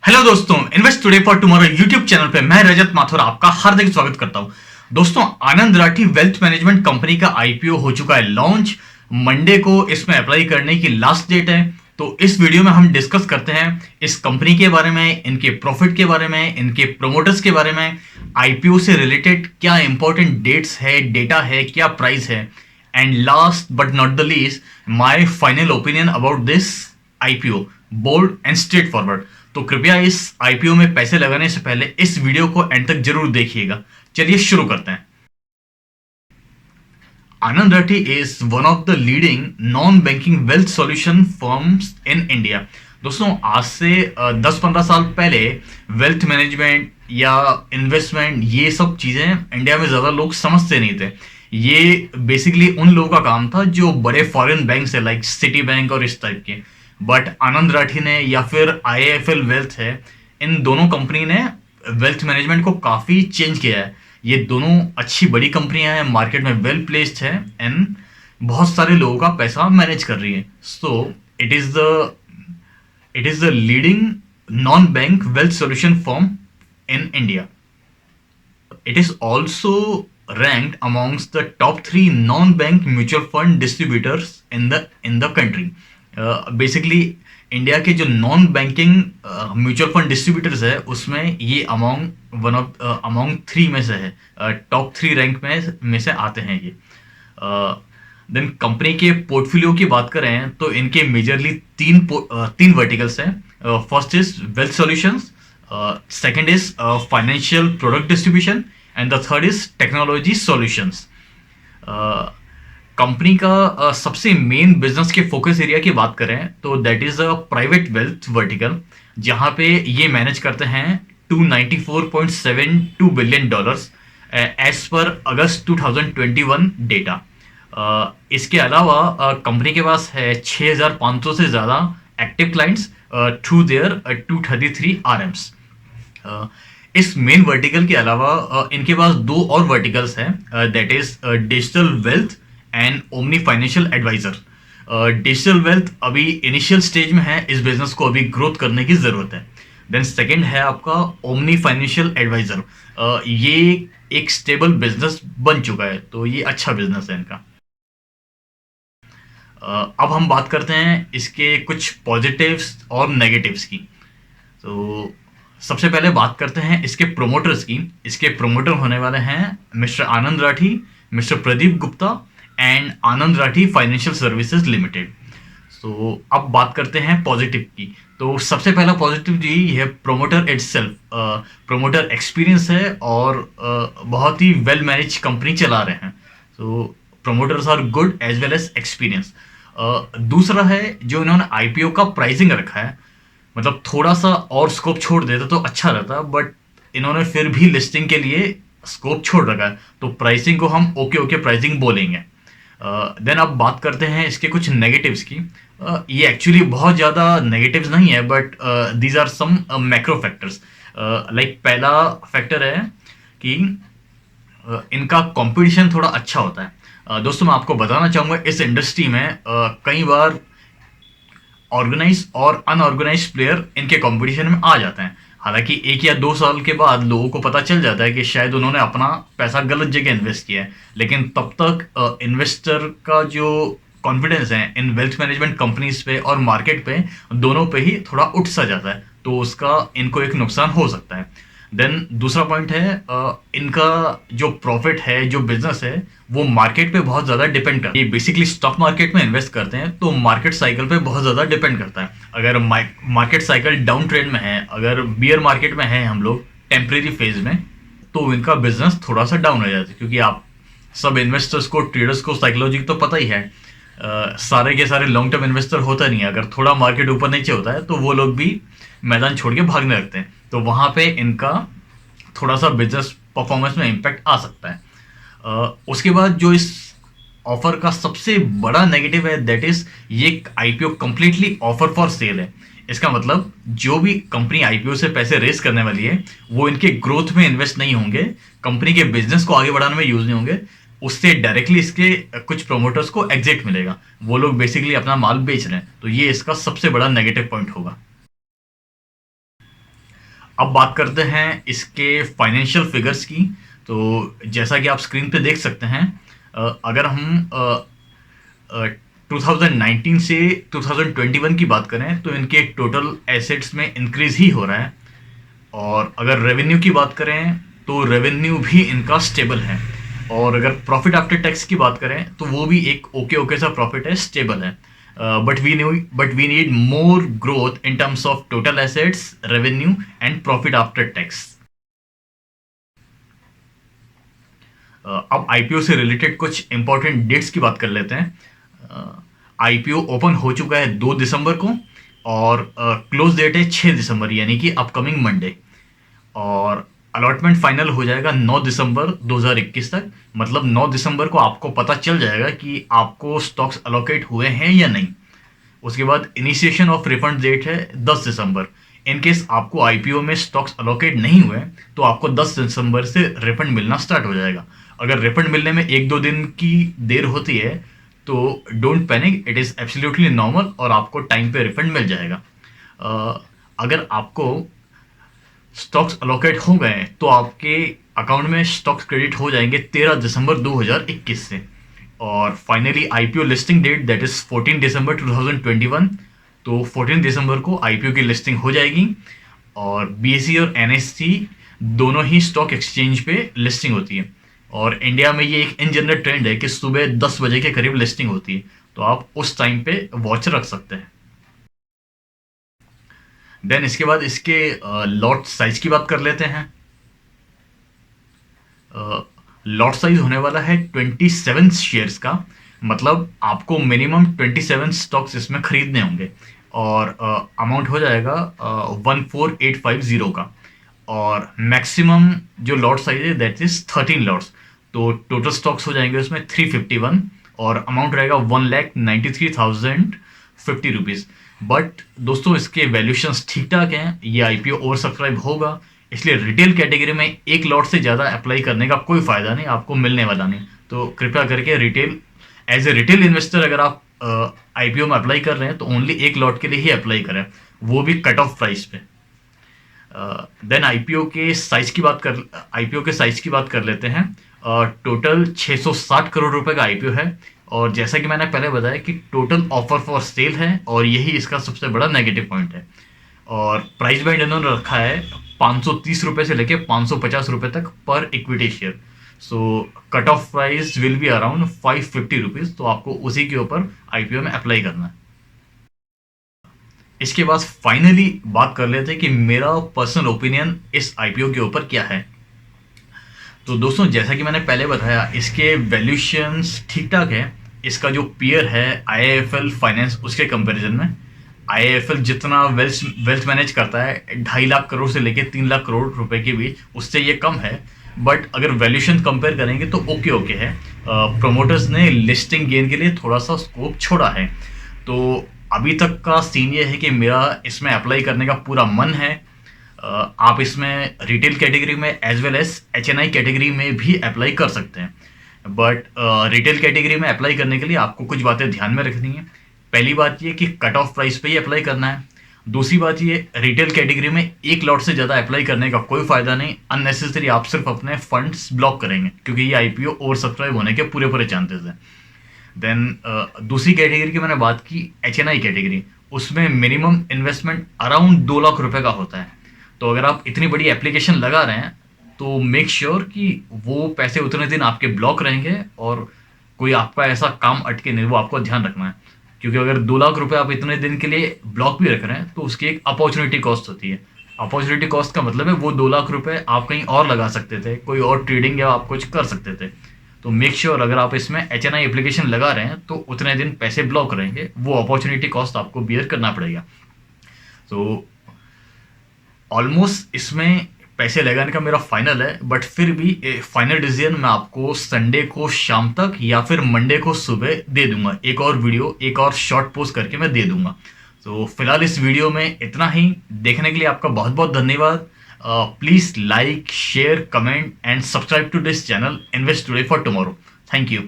Hello दोस्तों, invest today for tomorrow YouTube channel पे मैं रजत माथुर आपका हार्दिक स्वागत करता हूं। दोस्तों, आनंद राठी वेल्थ मैनेजमेंट कंपनी का आईपीओ हो चुका है लॉन्च। मंडे को इसमें अप्लाई करने की लास्ट डेट है। तो इस वीडियो में हम डिस्कस करते हैं इस कंपनी के बारे में, इनके प्रॉफिट के बारे में, इनके प्रोमोटर्स के बारे में, आईपीओ से रिलेटेड क्या इंपॉर्टेंट डेट्स है, डेटा है, क्या प्राइस है, and last but not the least my final opinion about this IPO, bold and straightforward. तो कृपया इस आईपीओ में पैसे लगाने से पहले इस वीडियो को एंड तक जरूर देखिएगा। चलिए शुरू करते हैं। Anand Rathi is one of the leading non banking wealth solution firms in India. दोस्तों, आज से 10-15 साल पहले वेल्थ मैनेजमेंट या इन्वेस्टमेंट ये सब चीजें इंडिया में ज्यादा लोग समझते नहीं थे। ये बेसिकली उन लोगों का काम था जो बड़े फॉरेन बैंक है, लाइक सिटी बैंक और इस टाइप के। बट आनंद राठी ने या फिर आईआईएफएल वेल्थ है, इन दोनों कंपनी ने वेल्थ मैनेजमेंट को काफी चेंज किया है। ये दोनों अच्छी बड़ी कंपनियां हैं, मार्केट में वेल प्लेस्ड है एंड बहुत सारे लोगों का पैसा मैनेज कर रही है। So it is the leading non bank wealth solution firm in India. It is also ranked amongst the top 3 non-bank mutual fund distributors in the country. Basically India के जो non banking mutual fund distributors है उसमें ये among 3 में से है, top 3 rank में से आते हैं ये। देन कंपनी के पोर्टफोलियो की बात करें तो इनके मेजरली तीन वर्टिकल्स हैं। First is wealth solutions, second is financial product distribution, and the third is technology solutions. Company का सबसे मेन बिजनेस के फोकस एरिया की बात करें तो that is a private wealth vertical, जहां पे ये मैनेज करते हैं $294.72 बिलियन एज पर अगस्त 2021 डेटा। इसके अलावा कंपनी के पास है 6,500 से ज़्यादा active clients through their 233 RMs। इस मेन वर्टिकल के अलावा इनके पास 2 और वर्टिकल्स हैं, that is digital wealth and omni financial advisor. Digital wealth अभी इनिशियल स्टेज में है, इस बिजनेस को अभी ग्रोथ करने की जरूरत है। देन सेकंड है आपका ओमनी फाइनेंशियल एडवाइजर। ये एक स्टेबल बिजनेस बन चुका है, तो ये अच्छा बिजनेस है इनका। अब हम बात करते हैं इसके कुछ पॉजिटिव्स और नेगेटिव्स की। तो सबसे पहले बात करते हैं इसके प्रोमोटर्स की। इसके प्रोमोटर होने वाले हैं mister Anand Rathi, mister Pradeep Gupta and Anand Rathi financial services limited. तो अब बात करते हैं पॉजिटिव की। तो सबसे पहला पॉजिटिव यही है, प्रोमोटर इटसेल्फ। प्रोमोटर एक्सपीरियंस है और बहुत ही वेल मैनेज कंपनी चला रहे हैं। तो promoters are good as well as experience. दूसरा है जो इन्होंने आईपीओ का प्राइसिंग रखा है, मतलब थोड़ा सा और स्कोप छोड़ देता तो अच्छा रहता, बट इन्होंने फिर भी लिस्टिंग के लिए स्कोप छोड़ रखा है, तो प्राइसिंग को हम ओके प्राइसिंग बोलेंगे। देन अब बात करते हैं इसके कुछ नेगेटिव्स की। ये एक्चुअली बहुत ज़्यादा नेगेटिव्स नहीं है, but these are some macro factors. Like पहला फैक्टर है कि इनका कंपटीशन थोड़ा अच्छा होता है। दोस्तों, मैं आपको बताना चाहूँगा इस इंडस्ट्री में कई बार ऑर्गेनाइज और अनऑर्गेनाइज प्लेयर इनके कंपटीशन में आ जाते हैं। हालांकि 1 या 2 साल के बाद लोगों को पता चल जाता है कि शायद उन्होंने अपना पैसा गलत जगह इन्वेस्ट किया है, लेकिन तब तक इन्वेस्टर का जो कॉन्फिडेंस है इन वेल्थ मैनेजमेंट कंपनीज पे और मार्केट पे, दोनों पे ही थोड़ा उठ सा जाता है, तो उसका इनको एक नुकसान हो सकता है। देन दूसरा पॉइंट है इनका जो प्रॉफिट है, जो बिजनेस है, वो मार्केट पे बहुत ज़्यादा डिपेंड करता है। ये बेसिकली स्टॉक मार्केट में इन्वेस्ट करते हैं, तो मार्केट साइकिल पे बहुत ज़्यादा डिपेंड करता है। अगर मार्केट साइकिल डाउन ट्रेंड में है, अगर बियर मार्केट में है हम लोग टेम्परेरी फेज में, तो इनका बिजनेस थोड़ा सा डाउन हो जाता है। क्योंकि आप सब इन्वेस्टर्स को, ट्रेडर्स को साइकोलॉजी तो पता ही है, सारे के सारे लॉन्ग टर्म इन्वेस्टर होता नहीं है। अगर थोड़ा मार्केट ऊपर नीचे होता है तो वो लोग भी मैदान छोड़ के भागने लगते हैं, तो वहाँ पे इनका थोड़ा सा बिजनेस परफॉर्मेंस में इम्पैक्ट आ सकता है। उसके बाद जो इस ऑफर का सबसे बड़ा नेगेटिव है, दैट इज ये IPO completely offer for sale है। इसका मतलब जो भी कंपनी आईपीओ से पैसे रेस करने वाली है वो इनके ग्रोथ में इन्वेस्ट नहीं होंगे, कंपनी के बिजनेस को आगे बढ़ाने में यूज नहीं होंगे, उससे डायरेक्टली इसके कुछ प्रोमोटर्स को एग्जिट मिलेगा। वो लोग बेसिकली अपना माल बेच रहे हैं, तो ये इसका सबसे बड़ा नेगेटिव पॉइंट होगा। अब बात करते हैं इसके फाइनेंशियल फिगर्स की। तो जैसा कि आप स्क्रीन पे देख सकते हैं, अगर हम 2019 से 2021 की बात करें तो इनके टोटल एसेट्स में इंक्रीज ही हो रहा है। और अगर रेवेन्यू की बात करें तो रेवेन्यू भी इनका स्टेबल है। और अगर प्रॉफिट आफ्टर टैक्स की बात करें तो वो भी एक ओके ओके सा प्रॉफिट है, स्टेबल है। But we need more growth in terms of total assets, revenue and profit after tax. अब आईपीओ से रिलेटेड कुछ इंपॉर्टेंट डेट्स की बात कर लेते हैं। आईपीओ ओपन हो चुका है 2 दिसंबर को, और क्लोज डेट है 6 दिसंबर, यानी कि अपकमिंग मंडे। और अलॉटमेंट फाइनल हो जाएगा 9 दिसंबर 2021 तक। मतलब 9 दिसंबर को आपको पता चल जाएगा कि आपको स्टॉक्स अलोकेट हुए हैं या नहीं। उसके बाद इनिशिएशन ऑफ रिफंड डेट है 10 दिसंबर। इन केस आपको आईपीओ में स्टॉक्स अलोकेट नहीं हुए तो आपको 10 दिसंबर से रिफंड मिलना स्टार्ट हो जाएगा। अगर रिफंड मिलने में 1-2 दिन की देर होती है तो don't panic, it is absolutely normal और आपको टाइम पे रिफंड मिल जाएगा। अगर आपको स्टॉक्स अलोकेट हो गए तो आपके अकाउंट में स्टॉक्स क्रेडिट हो जाएंगे 13 दिसंबर 2021 से। और finally IPO listing date that is 14 December 2021। तो 14 दिसंबर को आईपीओ की लिस्टिंग हो जाएगी। और बीएसई और एनएससी दोनों ही स्टॉक एक्सचेंज पे लिस्टिंग होती है। और इंडिया में ये एक इन जनरल ट्रेंड है कि सुबह 10 बजे के करीब लिस्टिंग होती है, तो आप उस टाइम पे वॉच रख सकते हैं। देन इसके बाद इसके लॉट साइज की बात कर लेते हैं। लॉट साइज होने वाला है 27 शेयर्स का। मतलब आपको मिनिमम 27 स्टॉक्स इसमें खरीदने होंगे। और अमाउंट हो जाएगा 14850 का। और मैक्सिमम जो लॉट साइज है दैट इज 13 लॉट्स। तो टोटल स्टॉक्स हो जाएंगे उसमें 351, और अमाउंट रहेगा 1,93,050 रुपीज़। बट दोस्तों इसके वैल्यूशंस ठीक ठाक हैं, ये आईपीओ ओवर सब्सक्राइब होगा, इसलिए रिटेल कैटेगरी में एक लॉट से ज़्यादा अप्लाई करने का कोई फ़ायदा नहीं, आपको मिलने वाला नहीं। तो कृपया करके retail, as a retail investor अगर आप आईपीओ में अप्लाई कर रहे हैं तो ओनली एक लॉट के लिए ही अप्लाई करें, वो भी कट ऑफ प्राइस पे। देन आईपीओ के साइज की बात कर लेते हैं। टोटल 660 करोड़ रुपए का आईपीओ है। और जैसा कि मैंने पहले बताया कि टोटल ऑफर फॉर सेल है, और यही इसका सबसे बड़ा नेगेटिव पॉइंट है। और प्राइस बैंड इन्होंने रखा है 530 रुपए से लेके 550 रुपए तक पर equity share. So cut off price will be around 550 rupees. तो आपको उसी के ऊपर आईपीओ में अप्लाई करना है। इसके बाद फाइनली बात कर लेते हैं कि मेरा पर्सनल ओपिनियन इस आईपीओ के ऊपर क्या है। तो दोस्तों जैसा कि मैंने पहले बताया, इसके वैल्यूशंस ठीक ठाक है। इसका जो पीयर है आईआईएफएल फाइनेंस, उसके कंपैरिजन में आईआईएफएल जितना वेल्थ मैनेज करता है 2.5 लाख करोड़ से लेके 3 लाख करोड़ रुपए के बीच, उससे ये कम है। बट अगर वैल्यूशन कंपेयर करेंगे तो ओके ओके है। प्रोमोटर्स ने लिस्टिंग गेन के लिए थोड़ा सा स्कोप छोड़ा है। तो अभी तक का सीन ये है कि मेरा इसमें अप्लाई करने का पूरा मन है। आप इसमें रिटेल कैटेगरी में as well as HNI category में भी अप्लाई कर सकते हैं। बट रिटेल कैटेगरी में अप्लाई करने के लिए आपको कुछ बातें ध्यान में रखनी है। पहली बात ये कि कट ऑफ प्राइस पे ही अप्लाई करना है। दूसरी बात ये, रिटेल कैटेगरी में एक लॉट से ज़्यादा अप्लाई करने का कोई फ़ायदा नहीं, अननेसेसरी आप सिर्फ अपने फंड्स ब्लॉक करेंगे, क्योंकि ये आईपीओ ओवर सब्सक्राइब होने के पूरे पूरे चांसेस हैं। देन दूसरी कैटेगरी की मैंने बात की एचएनआई कैटेगरी, उसमें मिनिमम इन्वेस्टमेंट अराउंड 2 लाख रुपए का होता है। तो अगर आप इतनी बड़ी एप्लीकेशन लगा रहे हैं तो मेक श्योर कि वो पैसे उतने दिन आपके ब्लॉक रहेंगे और कोई आपका ऐसा काम अटके नहीं, वो आपको ध्यान रखना है। क्योंकि अगर 2 लाख रुपए आप इतने दिन के लिए ब्लॉक भी रख रहे हैं तो उसकी एक अपॉर्चुनिटी कॉस्ट होती है। अपॉर्चुनिटी कॉस्ट का मतलब है वो 2 लाख रुपए आप कहीं और लगा सकते थे, कोई और ट्रेडिंग या आप कुछ कर सकते थे। तो मेक श्योर अगर आप इसमें एचएनआई एप्लीकेशन लगा रहे हैं तो उतने दिन पैसे ब्लॉक रहेंगे, वो अपॉर्चुनिटी कॉस्ट आपको बियर करना पड़ेगा। तो ऑलमोस्ट इसमें पैसे लगाने का मेरा फाइनल है, बट फिर भी फाइनल डिसीजन मैं आपको संडे को शाम तक या फिर मंडे को सुबह दे दूंगा। एक और वीडियो, एक और शॉर्ट पोस्ट करके मैं दे दूंगा। तो फिलहाल इस वीडियो में इतना ही। देखने के लिए आपका बहुत बहुत धन्यवाद। Please like, share, comment and subscribe to this channel invest today for tomorrow. Thank you.